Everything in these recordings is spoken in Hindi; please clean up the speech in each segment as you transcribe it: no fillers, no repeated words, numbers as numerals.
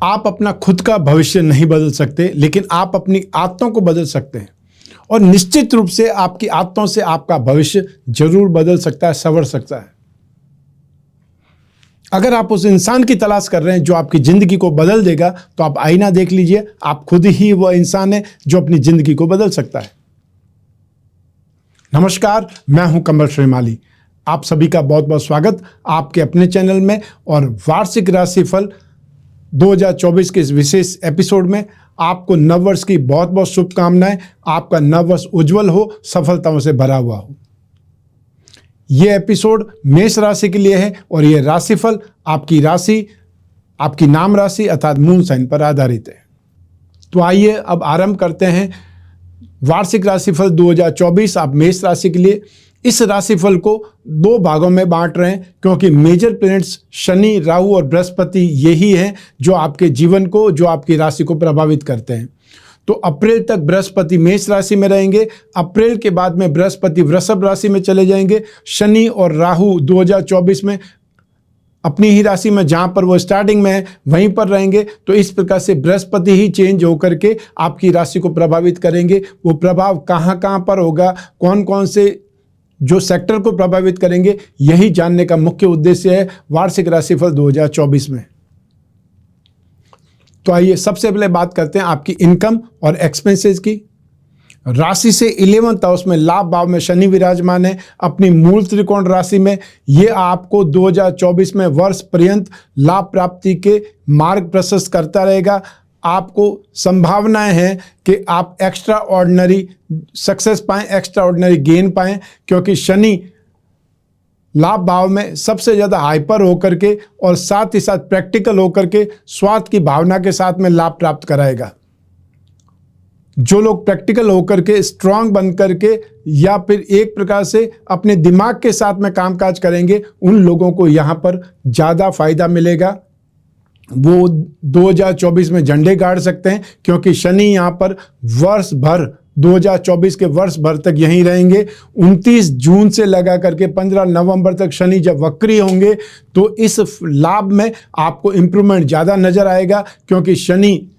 आप अपना खुद का भविष्य नहीं बदल सकते, लेकिन आप अपनी आदतों को बदल सकते हैं और निश्चित रूप से आपकी आदतों से आपका भविष्य जरूर बदल सकता है, संवर सकता है। अगर आप उस इंसान की तलाश कर रहे हैं जो आपकी जिंदगी को बदल देगा, तो आप आईना देख लीजिए, आप खुद ही वह इंसान है जो अपनी जिंदगी को बदल सकता है। नमस्कार, मैं हूं कमल श्रीमाली। आप सभी का बहुत बहुत स्वागत आपके अपने चैनल में और वार्षिक राशिफल 2024 के इस विशेष एपिसोड में। आपको नववर्ष की बहुत बहुत शुभकामनाएं। आपका नववर्ष उज्जवल हो, सफलताओं से भरा हुआ हो। ये एपिसोड मेष राशि के लिए है और ये राशिफल आपकी राशि, आपकी नाम राशि अर्थात मून साइन पर आधारित है। तो आइए अब आरंभ करते हैं वार्षिक राशिफल 2024 आप मेष राशि के लिए। इस राशिफल को दो भागों में बांट रहे हैं क्योंकि मेजर प्लैनेट्स शनि, राहु और बृहस्पति यही हैं जो आपके जीवन को, जो आपकी राशि को प्रभावित करते हैं। तो अप्रैल तक बृहस्पति मेष राशि में रहेंगे। अप्रैल के बाद में बृहस्पति वृषभ राशि में चले जाएंगे। शनि और राहु 2024 में अपनी ही राशि में, जहां पर वो स्टार्टिंग में है वहीं पर रहेंगे। तो इस प्रकार से बृहस्पति ही चेंज होकर के आपकी राशि को प्रभावित करेंगे। वो प्रभाव कहां कहां पर होगा, कौन कौन से जो सेक्टर को प्रभावित करेंगे, यही जानने का मुख्य उद्देश्य है वार्षिक राशिफल 2024 में। तो आइए सबसे पहले बात करते हैं आपकी इनकम और एक्सपेंसेस की। राशि से 11th हाउस में लाभ भाव में शनि विराजमान है अपनी मूल त्रिकोण राशि में। ये आपको 2024 में वर्ष पर्यंत लाभ प्राप्ति के मार्ग प्रशस्त करता रहेगा। आपको संभावनाएं हैं कि आप एक्स्ट्रा ऑर्डिनरी सक्सेस पाएं, एक्स्ट्रा ऑर्डिनरी गेन पाएं, क्योंकि शनि लाभ भाव में सबसे ज़्यादा हाइपर होकर के और साथ ही साथ प्रैक्टिकल होकर के स्वार्थ की भावना के साथ में लाभ प्राप्त कराएगा। जो लोग प्रैक्टिकल होकर के स्ट्रांग बन करके या फिर एक प्रकार से अपने दिमाग के साथ में कामकाज करेंगे, उन लोगों को यहाँ पर ज़्यादा फायदा मिलेगा। वो 2024 में झंडे गाड़ सकते हैं क्योंकि शनि यहाँ पर वर्ष भर 2024 के वर्ष भर तक यहीं रहेंगे। 29 जून से लगा करके 15 नवंबर तक शनि जब वक्री होंगे तो इस लाभ में आपको इंप्रूवमेंट ज़्यादा नजर आएगा, क्योंकि शनि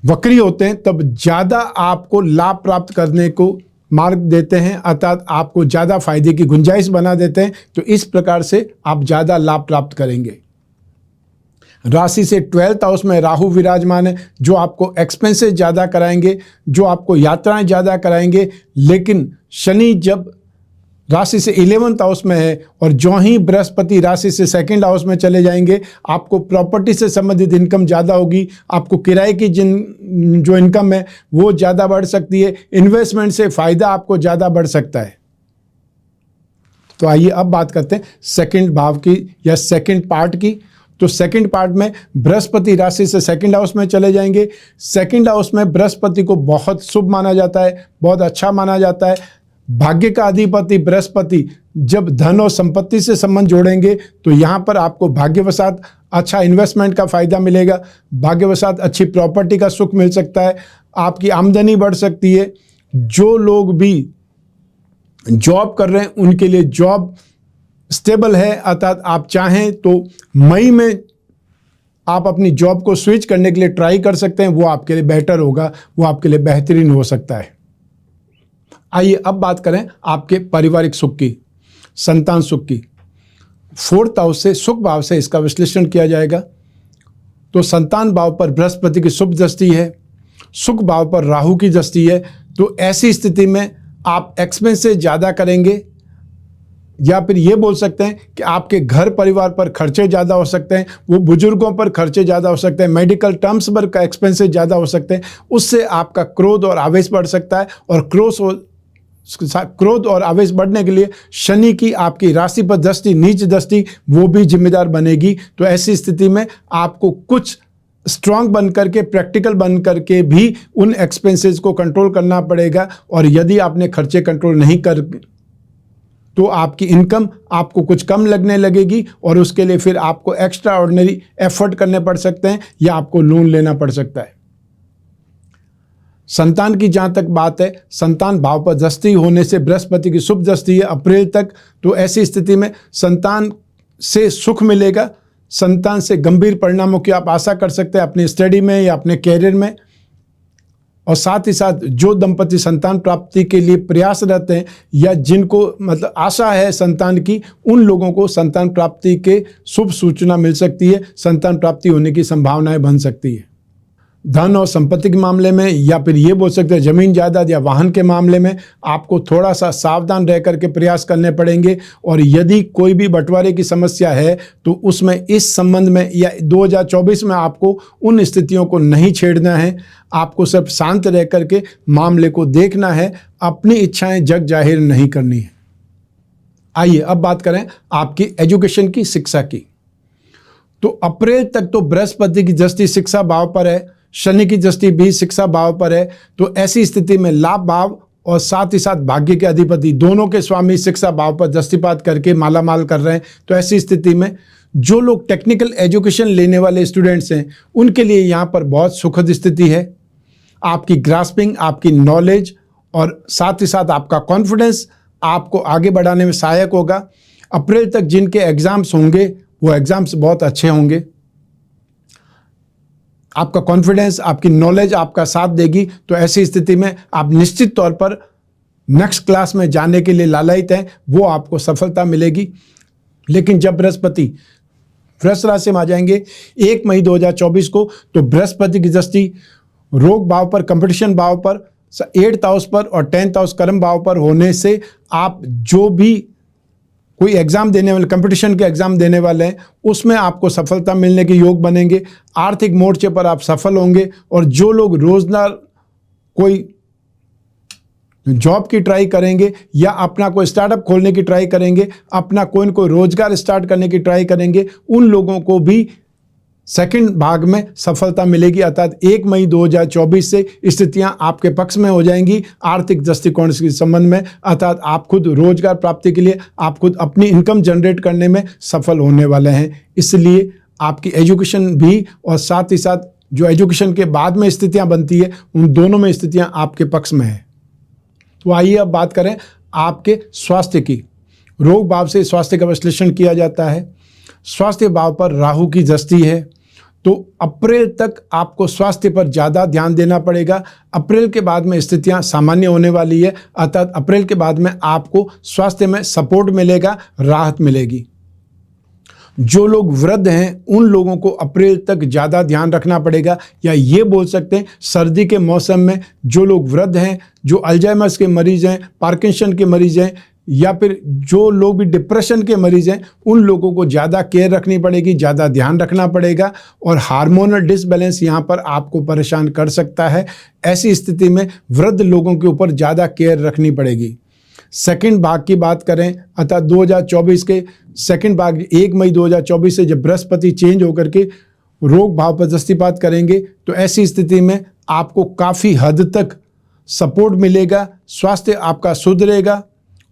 वक्री होते हैं तब ज़्यादा आपको लाभ प्राप्त करने को मार्ग देते हैं, अर्थात आपको ज़्यादा फायदे की गुंजाइश बना देते हैं। तो इस प्रकार से आप ज़्यादा लाभ प्राप्त करेंगे। राशि से 12th हाउस में राहु विराजमान है जो आपको एक्सपेंसेस ज़्यादा कराएंगे, जो आपको यात्राएं ज़्यादा कराएंगे। लेकिन शनि जब राशि से 11th हाउस में है और जो ही बृहस्पति राशि से 2nd हाउस में चले जाएंगे, आपको प्रॉपर्टी से संबंधित इनकम ज़्यादा होगी। आपको किराए की जो इनकम है वो ज़्यादा बढ़ सकती है। इन्वेस्टमेंट से फ़ायदा आपको ज़्यादा बढ़ सकता है। तो आइए अब बात करते हैं सेकंड भाव की या सेकंड पार्ट की। तो सेकंड पार्ट में बृहस्पति राशि से 2nd हाउस में चले जाएंगे। 2nd हाउस में बृहस्पति को बहुत शुभ माना जाता है, बहुत अच्छा माना जाता है। भाग्य का अधिपति बृहस्पति जब धन और संपत्ति से संबंध जोड़ेंगे तो यहाँ पर आपको भाग्यवशात अच्छा इन्वेस्टमेंट का फायदा मिलेगा, भाग्यवशात अच्छी प्रॉपर्टी का सुख मिल सकता है, आपकी आमदनी बढ़ सकती है। जो लोग भी जॉब कर रहे हैं उनके लिए जॉब स्टेबल है, अर्थात आप चाहें तो मई में आप अपनी जॉब को स्विच करने के लिए ट्राई कर सकते हैं। वो आपके लिए बेटर होगा, वो आपके लिए बेहतरीन हो सकता है। आइए अब बात करें आपके पारिवारिक सुख की, संतान सुख की। 4th हाउस से सुख भाव से इसका विश्लेषण किया जाएगा। तो संतान भाव पर बृहस्पति की शुभ दृष्टि है, सुख भाव पर राहु की दृष्टि है। तो ऐसी स्थिति में आप एक्सपेंसेस ज़्यादा करेंगे, या फिर ये बोल सकते हैं कि आपके घर परिवार पर खर्चे ज़्यादा हो सकते हैं, वो बुजुर्गों पर खर्चे ज़्यादा हो सकते हैं, मेडिकल टर्म्स पर का एक्सपेंसेस ज़्यादा हो सकते हैं। उससे आपका क्रोध और आवेश बढ़ सकता है और क्रोध और आवेश बढ़ने के लिए शनि की आपकी राशि पर दृष्टि, नीच दृष्टि, वो भी जिम्मेदार बनेगी। तो ऐसी स्थिति में आपको कुछ स्ट्रांग बन करके, प्रैक्टिकल बन करके भी उन एक्सपेंसेस को कंट्रोल करना पड़ेगा। और यदि आपने खर्चे कंट्रोल नहीं कर तो आपकी इनकम आपको कुछ कम लगने लगेगी और उसके लिए फिर आपको एक्स्ट्रा ऑर्डिनरी एफर्ट करने पड़ सकते हैं या आपको लोन लेना पड़ सकता है। संतान की जहाँ तक बात है, संतान भाव पर दृष्टि होने से बृहस्पति की शुभ दृष्टि है अप्रैल तक। तो ऐसी स्थिति में संतान से सुख मिलेगा, संतान से गंभीर परिणामों की आप आशा कर सकते हैं अपनी स्टडी में या अपने कैरियर में। और साथ ही साथ जो दंपति संतान प्राप्ति के लिए प्रयासरत हैं या जिनको मतलब आशा है संतान की, उन लोगों को संतान प्राप्ति के शुभ सूचना मिल सकती है, संतान प्राप्ति होने की संभावनाएं बन सकती है। धन और संपत्ति के मामले में या फिर ये बोल सकते हैं जमीन जायदाद या वाहन के मामले में आपको थोड़ा सा सावधान रह करके प्रयास करने पड़ेंगे। और यदि कोई भी बंटवारे की समस्या है तो उसमें इस संबंध में या 2024 में आपको उन स्थितियों को नहीं छेड़ना है। आपको सिर्फ शांत रह करके मामले को देखना है, अपनी इच्छाएं जग जाहिर नहीं करनी है। आइए अब बात करें आपकी एजुकेशन की, शिक्षा की। तो अप्रैल तक तो बृहस्पति की दृष्टि शिक्षा भाव पर है, शनि की दृष्टि भी शिक्षा भाव पर है। तो ऐसी स्थिति में लाभ भाव और साथ ही साथ भाग्य के अधिपति दोनों के स्वामी शिक्षा भाव पर दृष्टिपात करके मालामाल कर रहे हैं। तो ऐसी स्थिति में जो लोग टेक्निकल एजुकेशन लेने वाले स्टूडेंट्स हैं उनके लिए यहाँ पर बहुत सुखद स्थिति है। आपकी ग्रास्पिंग, आपकी नॉलेज और साथ ही साथ आपका कॉन्फिडेंस आपको आगे बढ़ाने में सहायक होगा। अप्रैल तक जिनके एग्जाम्स होंगे वो एग्जाम्स बहुत अच्छे होंगे। आपका कॉन्फिडेंस, आपकी नॉलेज आपका साथ देगी। तो ऐसी स्थिति में आप निश्चित तौर पर नेक्स्ट क्लास में जाने के लिए लालायित हैं, वो आपको सफलता मिलेगी। लेकिन जब बृहस्पति वृष राशि में आ जाएंगे 1 मई 2024 को, तो बृहस्पति की दृष्टि रोग भाव पर, कंपटीशन भाव पर, 8th हाउस पर और 10th हाउस कर्म भाव पर होने से आप जो भी कोई एग्जाम देने वाले, कंपटीशन के एग्जाम देने वाले हैं, उसमें आपको सफलता मिलने के योग बनेंगे। आर्थिक मोर्चे पर आप सफल होंगे। और जो लोग रोजगार कोई जॉब की ट्राई करेंगे या अपना कोई स्टार्टअप खोलने की ट्राई करेंगे, अपना कोई न कोई रोजगार स्टार्ट करने की ट्राई करेंगे, उन लोगों को भी सेकंड भाग में सफलता मिलेगी। अर्थात 1 मई 2024 से स्थितियां आपके पक्ष में हो जाएंगी आर्थिक दृष्टिकोण के संबंध में। अर्थात आप खुद रोजगार प्राप्ति के लिए, आप खुद अपनी इनकम जनरेट करने में सफल होने वाले हैं। इसलिए आपकी एजुकेशन भी और साथ ही साथ जो एजुकेशन के बाद में स्थितियां बनती है, उन दोनों में स्थितियां आपके पक्ष में है। तो आइए अब बात करें आपके स्वास्थ्य की। रोग भाव से स्वास्थ्य का विश्लेषण किया जाता है। स्वास्थ्य भाव पर राहु की दृष्टि है, तो अप्रैल तक आपको स्वास्थ्य पर ज़्यादा ध्यान देना पड़ेगा। अप्रैल के बाद में स्थितियां सामान्य होने वाली है। अर्थात अप्रैल के बाद में आपको स्वास्थ्य में सपोर्ट मिलेगा, राहत मिलेगी। जो लोग वृद्ध हैं उन लोगों को अप्रैल तक ज़्यादा ध्यान रखना पड़ेगा, या ये बोल सकते हैं सर्दी के मौसम में जो लोग वृद्ध हैं, जो अल्जाइमर्स के मरीज हैं, पार्किंसन के मरीज हैं, या फिर जो लोग भी डिप्रेशन के मरीज हैं, उन लोगों को ज़्यादा केयर रखनी पड़ेगी, ज़्यादा ध्यान रखना पड़ेगा। और हार्मोनल डिसबैलेंस यहाँ पर आपको परेशान कर सकता है। ऐसी स्थिति में वृद्ध लोगों के ऊपर ज़्यादा केयर रखनी पड़ेगी। सेकंड भाग की बात करें, अर्थात 2024 के सेकंड भाग 1 मई 2024 से जब बृहस्पति चेंज होकर के रोग भाव पर दृष्टिपात करेंगे, तो ऐसी स्थिति में आपको काफ़ी हद तक सपोर्ट मिलेगा। स्वास्थ्य आपका सुधरेगा,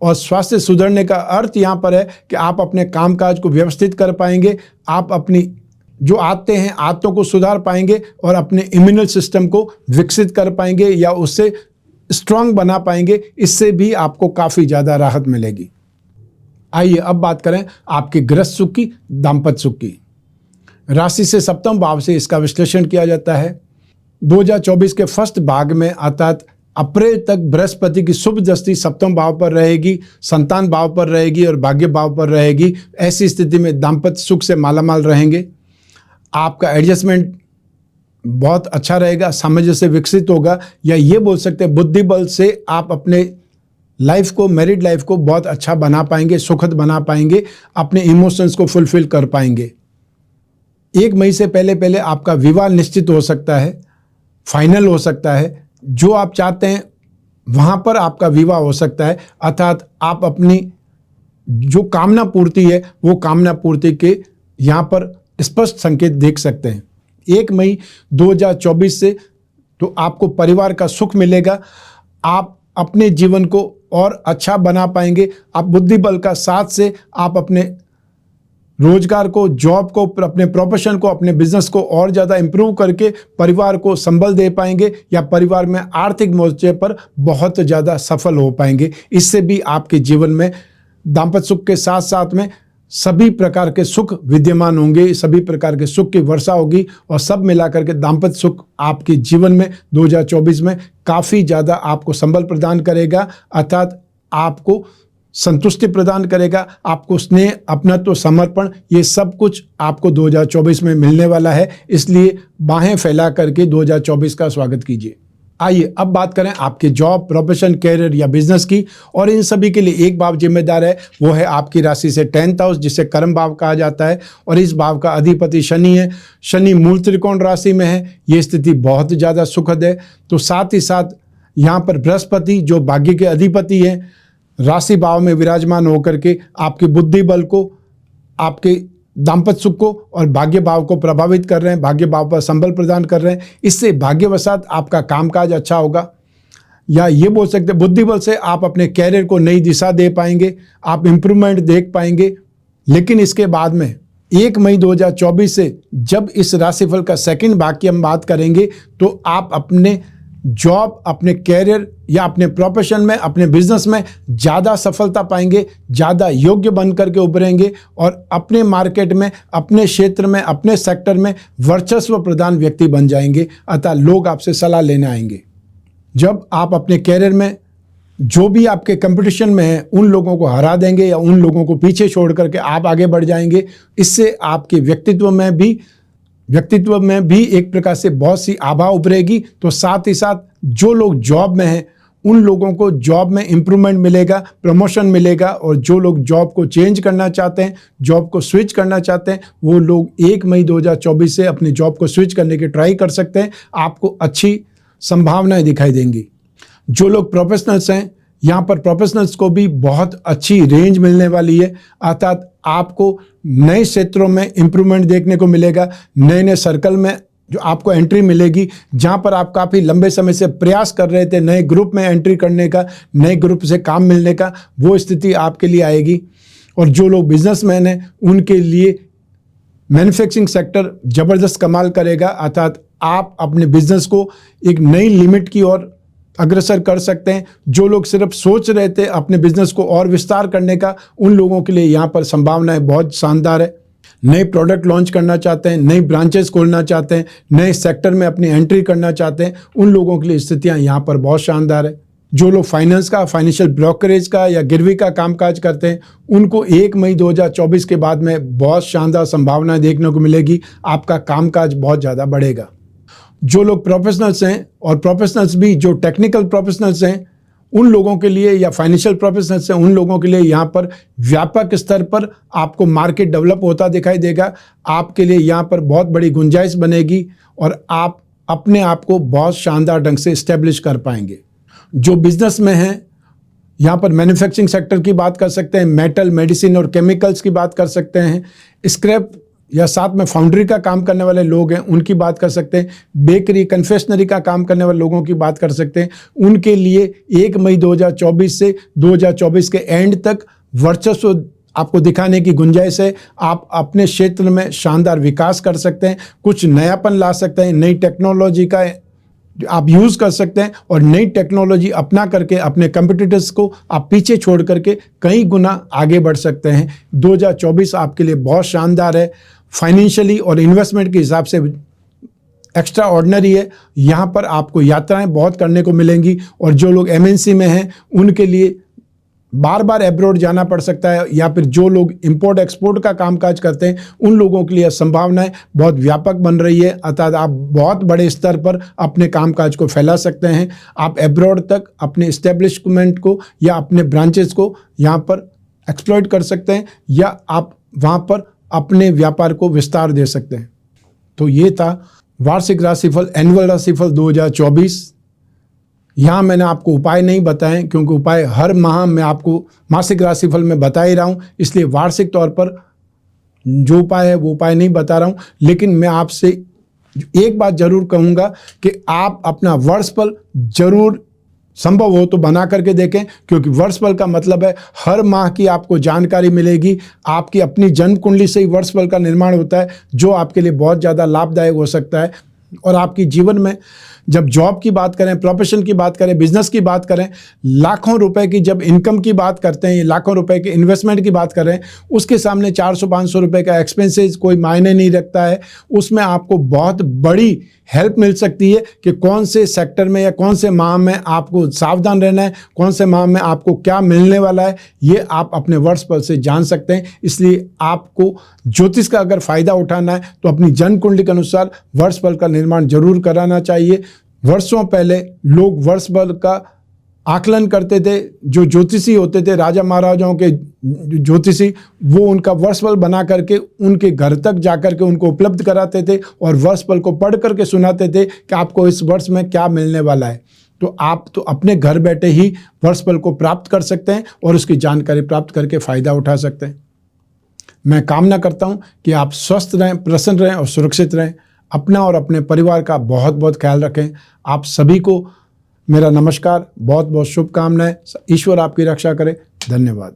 और स्वास्थ्य सुधरने का अर्थ यहाँ पर है कि आप अपने कामकाज को व्यवस्थित कर पाएंगे, आप अपनी जो आदतें हैं आदतों को सुधार पाएंगे और अपने इम्यूनल सिस्टम को विकसित कर पाएंगे या उससे स्ट्रांग बना पाएंगे। इससे भी आपको काफ़ी ज़्यादा राहत मिलेगी। आइए अब बात करें आपके गृहस्थ सुख की, दाम्पत्य सुख की। राशि से सप्तम भाव से इसका विश्लेषण किया जाता है। 2024 के फर्स्ट भाग में अर्थात अप्रैल तक बृहस्पति की शुभ दृष्टि सप्तम भाव पर रहेगी, संतान भाव पर रहेगी और भाग्य भाव पर रहेगी। ऐसी स्थिति में दाम्पत्य सुख से मालामाल रहेंगे। आपका एडजस्टमेंट बहुत अच्छा रहेगा, सामंजस्य से विकसित होगा, या ये बोल सकते हैं बुद्धि बल से आप अपने लाइफ को, मैरिड लाइफ को बहुत अच्छा बना पाएंगे, सुखद बना पाएंगे, अपने इमोशंस को फुलफिल कर पाएंगे। 1 मई से पहले पहले आपका विवाह निश्चित हो सकता है, फाइनल हो सकता है। जो आप चाहते हैं वहाँ पर आपका विवाह हो सकता है। अर्थात आप अपनी जो कामना पूर्ति है वो कामना पूर्ति के यहाँ पर स्पष्ट संकेत देख सकते हैं। 1 मई 2024 से तो आपको परिवार का सुख मिलेगा, आप अपने जीवन को और अच्छा बना पाएंगे। आप बुद्धि बल का साथ से आप अपने रोजगार को, जॉब को, अपने प्रोफेशन को, अपने बिजनेस को और ज़्यादा इंप्रूव करके परिवार को संबल दे पाएंगे, या परिवार में आर्थिक मोर्चे पर बहुत ज़्यादा सफल हो पाएंगे। इससे भी आपके जीवन में दाम्पत्य सुख के साथ साथ में सभी प्रकार के सुख विद्यमान होंगे, सभी प्रकार के सुख की वर्षा होगी और सब मिलाकर के दाम्पत्य सुख आपके जीवन में 2024 में काफ़ी ज़्यादा आपको संबल प्रदान करेगा, अर्थात आपको संतुष्टि प्रदान करेगा, आपको स्नेह, अपनत्व, समर्पण, ये सब कुछ आपको 2024 में मिलने वाला है। इसलिए बाहें फैला करके 2024 का स्वागत कीजिए। आइए अब बात करें आपके जॉब, प्रोफेशन, कैरियर या बिजनेस की। और इन सभी के लिए एक भाव जिम्मेदार है, वो है आपकी राशि से 10th हाउस, जिसे कर्म भाव कहा जाता है। और इस भाव का अधिपति शनि है। शनि मूल त्रिकोण राशि में है। ये स्थिति बहुत ज़्यादा सुखद है। तो साथ ही साथ यहाँ पर बृहस्पति जो भाग्य के अधिपति हैं, राशि भाव में विराजमान होकर के आपके बुद्धि बल को, आपके दाम्पत्य सुख को और भाग्य भाव को प्रभावित कर रहे हैं, भाग्य भाव पर संबल प्रदान कर रहे हैं। इससे भाग्यवशात आपका कामकाज अच्छा होगा, या ये बोल सकते हैं बुद्धि बल से आप अपने कैरियर को नई दिशा दे पाएंगे, आप इम्प्रूवमेंट देख पाएंगे। लेकिन इसके बाद में 1 मई 2024 से जब इस राशिफल का सेकंड भाग की हम बात करेंगे, तो आप अपने जॉब, अपने कैरियर या अपने प्रोफेशन में, अपने बिजनेस में ज़्यादा सफलता पाएंगे, ज़्यादा योग्य बन करके उभरेंगे और अपने मार्केट में, अपने क्षेत्र में, अपने सेक्टर में वर्चस्व प्रदान व्यक्ति बन जाएंगे। अतः लोग आपसे सलाह लेने आएंगे। जब आप अपने कैरियर में जो भी आपके कंपटीशन में है उन लोगों को हरा देंगे या उन लोगों को पीछे छोड़ करके आप आगे बढ़ जाएंगे, इससे आपके व्यक्तित्व में भी एक प्रकार से बहुत सी आभा उभरेगी। तो साथ ही साथ जो लोग जॉब में हैं उन लोगों को जॉब में इम्प्रूवमेंट मिलेगा, प्रमोशन मिलेगा। और जो लोग जॉब को चेंज करना चाहते हैं, जॉब को स्विच करना चाहते हैं, वो लोग 1 मई 2024 से अपनी जॉब को स्विच करने की ट्राई कर सकते हैं। आपको अच्छी संभावनाएं दिखाई देंगी। जो लोग प्रोफेशनल्स हैं, यहाँ पर प्रोफेशनल्स को भी बहुत अच्छी रेंज मिलने वाली है, अर्थात आपको नए क्षेत्रों में इम्प्रूवमेंट देखने को मिलेगा, नए नए सर्कल में जो आपको एंट्री मिलेगी। जहाँ पर आप काफ़ी लंबे समय से प्रयास कर रहे थे नए ग्रुप में एंट्री करने का, नए ग्रुप से काम मिलने का, वो स्थिति आपके लिए आएगी। और जो लोग बिजनेसमैन हैं उनके लिए मैन्युफैक्चरिंग सेक्टर ज़बरदस्त कमाल करेगा, अर्थात आप अपने बिजनेस को एक नई लिमिट की ओर अग्रसर कर सकते हैं। जो लोग सिर्फ सोच रहे थे अपने बिजनेस को और विस्तार करने का, उन लोगों के लिए यहाँ पर संभावनाएं बहुत शानदार है। नए प्रोडक्ट लॉन्च करना चाहते हैं, नई ब्रांचेस खोलना चाहते हैं, नए सेक्टर में अपनी एंट्री करना चाहते हैं, उन लोगों के लिए स्थितियाँ यहाँ पर बहुत शानदार है। जो लोग फाइनेंस का, फाइनेंशियल ब्रोकरेज का या गिरवी का कामकाज करते हैं, उनको 1 मई 2024 के बाद में बहुत शानदार संभावनाएं देखने को मिलेगी। आपका कामकाज बहुत ज़्यादा बढ़ेगा। जो लोग प्रोफेशनल्स हैं, और प्रोफेशनल्स भी जो टेक्निकल प्रोफेशनल्स हैं उन लोगों के लिए, या फाइनेंशियल प्रोफेशनल्स हैं उन लोगों के लिए, यहाँ पर व्यापक स्तर पर आपको मार्केट डेवलप होता दिखाई देगा। आपके लिए यहाँ पर बहुत बड़ी गुंजाइश बनेगी और आप अपने आप को बहुत शानदार ढंग से इस्टेब्लिश कर पाएंगे। जो बिजनेस में हैं, यहाँ पर मैन्युफैक्चरिंग सेक्टर की बात कर सकते हैं, मेटल, मेडिसिन और केमिकल्स की बात कर सकते हैं, स्क्रैप या साथ में फाउंड्री का काम करने वाले लोग हैं उनकी बात कर सकते हैं, बेकरी, कन्फेक्शनरी का काम करने वाले लोगों की बात कर सकते हैं। उनके लिए 1 मई 2024 से 2024 के एंड तक वर्चस्व आपको दिखाने की गुंजाइश है। आप अपने क्षेत्र में शानदार विकास कर सकते हैं, कुछ नयापन ला सकते हैं, नई टेक्नोलॉजी का आप यूज़ कर सकते हैं और नई टेक्नोलॉजी अपना करके अपने कंपटीटर्स को आप पीछे छोड़ करके कई गुना आगे बढ़ सकते हैं। 2024 आपके लिए बहुत शानदार है। फाइनेंशियली और इन्वेस्टमेंट के हिसाब से एक्स्ट्रा ऑर्डिनरी है। यहाँ पर आपको यात्राएं बहुत करने को मिलेंगी। और जो लोग MNC में हैं उनके लिए बार बार एब्रॉड जाना पड़ सकता है, या फिर जो लोग इंपोर्ट एक्सपोर्ट का कामकाज करते हैं उन लोगों के लिए संभावनाएं बहुत व्यापक बन रही है, अर्थात आप बहुत बड़े स्तर पर अपने कामकाज को फैला सकते हैं। आप एब्रॉड तक अपने इस्टेब्लिशमेंट को या अपने ब्रांचेस को यहाँ पर एक्सप्लॉइट कर सकते हैं, या आप वहाँ पर अपने व्यापार को विस्तार दे सकते हैं। तो ये था वार्षिक राशिफल, एनुअल राशिफल 2024। यहाँ मैंने आपको उपाय नहीं बताए, क्योंकि उपाय हर माह मैं आपको मासिक राशिफल में बता ही रहा हूँ, इसलिए वार्षिक तौर पर जो उपाय है वो उपाय नहीं बता रहा हूँ। लेकिन मैं आपसे एक बात जरूर कहूँगा कि आप अपना वर्षफल जरूर संभव हो तो बना करके देखें, क्योंकि वर्षफल का मतलब है हर माह की आपको जानकारी मिलेगी। आपकी अपनी जन्म कुंडली से ही वर्षफल का निर्माण होता है, जो आपके लिए बहुत ज़्यादा लाभदायक हो सकता है और आपकी जीवन में जब जॉब की बात करें, प्रोफेशन की बात करें, बिजनेस की बात करें, लाखों रुपए की जब इनकम की बात करते हैं, लाखों रुपए के इन्वेस्टमेंट की बात करें, उसके सामने 400-500 रुपए का एक्सपेंसेस कोई मायने नहीं रखता है। उसमें आपको बहुत बड़ी हेल्प मिल सकती है कि कौन से सेक्टर में या कौन से माह में आपको सावधान रहना है, कौन से माह में आपको क्या मिलने वाला है, ये आप अपने वर्षफल से जान सकते हैं। इसलिए आपको ज्योतिष का अगर फायदा उठाना है तो अपनी जन्म कुंडली के अनुसार वर्षफल का निर्माण जरूर कराना चाहिए। वर्षों पहले लोग वर्षफल का आकलन करते थे, जो ज्योतिषी होते थे, राजा महाराजाओं के ज्योतिषी, वो उनका वर्षफल बना करके उनके घर तक जाकर के उनको उपलब्ध कराते थे और वर्षफल को पढ़ करके सुनाते थे कि आपको इस वर्ष में क्या मिलने वाला है। तो आप तो अपने घर बैठे ही वर्षफल को प्राप्त कर सकते हैं और उसकी जानकारी प्राप्त करके फायदा उठा सकते हैं। मैं कामना करता हूं कि आप स्वस्थ रहें, प्रसन्न रहें और सुरक्षित रहें। अपना और अपने परिवार का बहुत बहुत ख्याल रखें। आप सभी को मेरा नमस्कार, बहुत बहुत शुभकामनाएं। ईश्वर आपकी रक्षा करे। धन्यवाद।